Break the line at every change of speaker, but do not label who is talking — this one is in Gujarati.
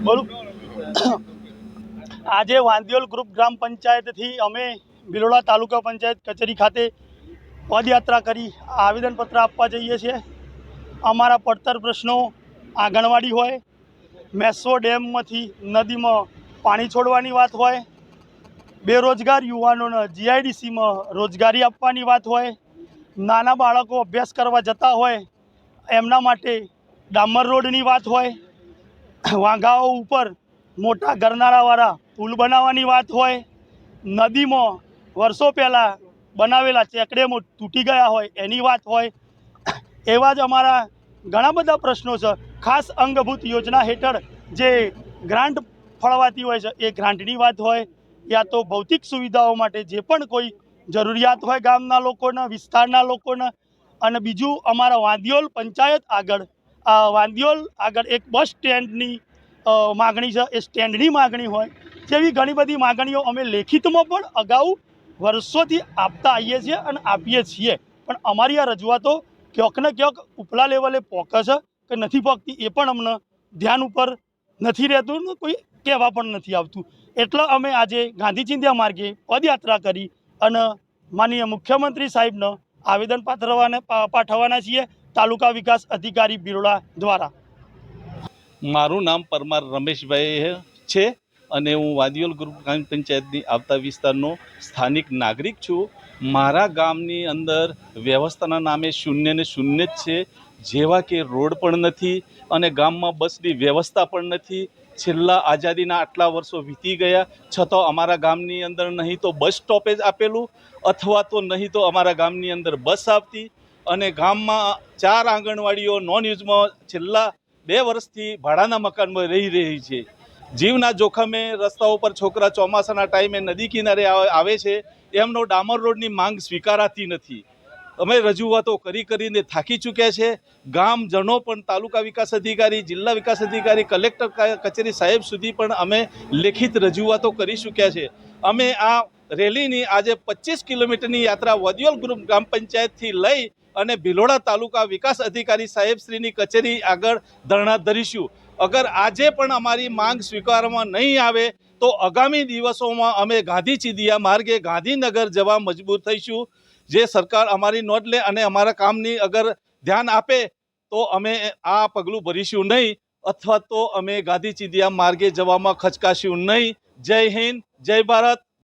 બોલું આજે વાંદિયોલ ગ્રુપ ગ્રામ પંચાયતથી અમે ભિલોડા તાલુકા પંચાયત કચેરી ખાતે પદયાત્રા કરી આવેદનપત્ર આપવા જઈએ છીએ। અમારા પડતર પ્રશ્નો આંગણવાડી હોય, મેસો ડેમમાંથી નદીમાં પાણી છોડવાની વાત હોય, બેરોજગાર યુવાનોને જીઆઈડીસીમાં રોજગારી આપવાની વાત હોય, નાના બાળકો અભ્યાસ કરવા જતા હોય એમના માટે ડામર રોડની વાત હોય, વાંઘાઓ ઉપર મોટા ગરનાળાવાળા પુલ બનાવવાની વાત હોય, નદીમાં વર્ષો પહેલાં બનાવેલા ચેકડેમો તૂટી ગયા હોય એની વાત હોય, એવા જ અમારા ઘણા બધા પ્રશ્નો છે। ખાસ અંગભૂત યોજના હેઠળ જે ગ્રાન્ટ ફળવાતી હોય છે એ ગ્રાન્ટની વાત હોય, યા તો ભૌતિક સુવિધાઓ માટે જે પણ કોઈ જરૂરિયાત હોય ગામના લોકોને, વિસ્તારના લોકોને, અને બીજું અમારા વાંદિયોલ પંચાયત વાંદિયોલ આગળ એક બસ સ્ટેન્ડની માગણી છે, એ સ્ટેન્ડની માગણી હોય, જેવી ઘણી બધી માગણીઓ અમે લેખિતમાં પણ અગાઉ વર્ષોથી આપતા આવીએ છીએ અને આપીએ છીએ। પણ અમારી આ રજૂઆતો ક્યાંક ને ક્યાંક ઉપલા લેવલે પહોંચે છે કે નથી પહોંચતી એ પણ અમને ધ્યાન ઉપર નથી રહેતું ને કોઈ કહેવા પણ નથી આવતું। એટલે અમે આજે ગાંધી ચિંધ્યા માર્ગે પદયાત્રા કરી અને માનનીય મુખ્યમંત્રી સાહેબને આવેદન પાઠવવાના છીએ તાલુકા વિકાસ અધિકારી ભિલોડા દ્વારા।
મારું નામ પરમાર રમેશભાઈ છે અને હું વાંદિયોલ ગ્રુપ ગ્રામ પંચાયતની આવતા વિસ્તારનો સ્થાનિક નાગરિક છું। મારા ગામની અંદર વ્યવસ્થાના નામે શૂન્ય ને શૂન્ય જ છે, જેવા કે રોડ પણ નથી અને ગામમાં બસની વ્યવસ્થા પણ નથી। છેલ્લા આઝાદીના આટલા વર્ષો વીતી ગયા છતાં અમારા ગામની અંદર નહીં તો બસ સ્ટોપેજ આપેલું અથવા તો નહીં તો અમારા ગામની અંદર બસ આવતી, અને ગામમાં 4 આંગણવાડીઓ નોન યુઝમાં છેલ્લા 2 વર્ષથી ભાડાના મકાનમાં રહી છે। જીવના જોખમે રસ્તાઓ પર છોકરા ચોમાસાના ટાઈમે નદી કિનારે આવે છે, એમનો ડામર રોડની માંગ સ્વીકારાતી નથી। અમે રજૂઆતો કરીને થાકી ચૂક્યા છે। ગામજનો પણ તાલુકા વિકાસ અધિકારી, જિલ્લા વિકાસ અધિકારી, કલેક્ટર કચેરી સાહેબ સુધી પણ અમે લેખિત રજૂઆતો કરી ચૂક્યા છે। અમે આ રેલીની આજે 25 કિલોમીટરની યાત્રા વાંદિયોલ ગ્રુપ ગ્રામ પંચાયતથી લઈ અને ભિલોડા તાલુકા વિકાસ અધિકારી સાહેબશ્રીની કચેરી આગળ ધરણા ધરીશું। અગર આજે પણ અમારી માંગ સ્વીકારવામાં નહીં આવે તો આગામી દિવસોમાં અમે ગાંધી ચિંધ્યા માર્ગે ગાંધીનગર જવા મજબૂર થઈશું। જે સરકાર અમારી નોંધ લે અને અમારા કામની અગર ધ્યાન આપે તો અમે આ પગલું ભરીશું નહીં, અથવા તો અમે ગાંધી ચિંધ્યા માર્ગે જવામાં ખચકાશું નહીં। જય હિન્દ, જય ભારત,